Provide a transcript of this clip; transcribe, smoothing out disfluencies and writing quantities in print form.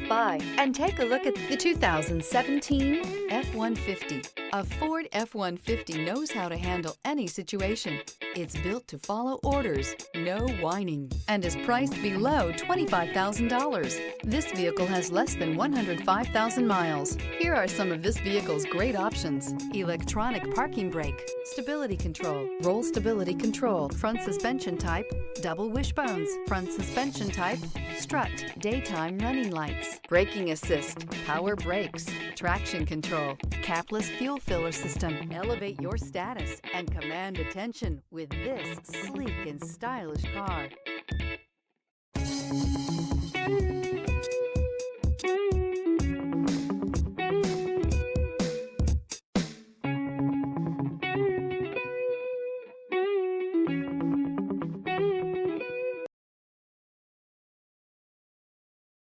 by and take a look at the 2017 F-150. A Ford F-150 knows how to handle any situation. It's built to follow orders, no whining, and is priced below $25,000. This vehicle has less than 105,000 miles. Here are some of this vehicle's great options: electronic parking brake, stability control, roll stability control, front suspension type, double wishbones, front suspension type, strut, daytime running lights, braking assist, power brakes, traction control, capless fuel filler system. Elevate your status and command attention with this sleek and stylish car.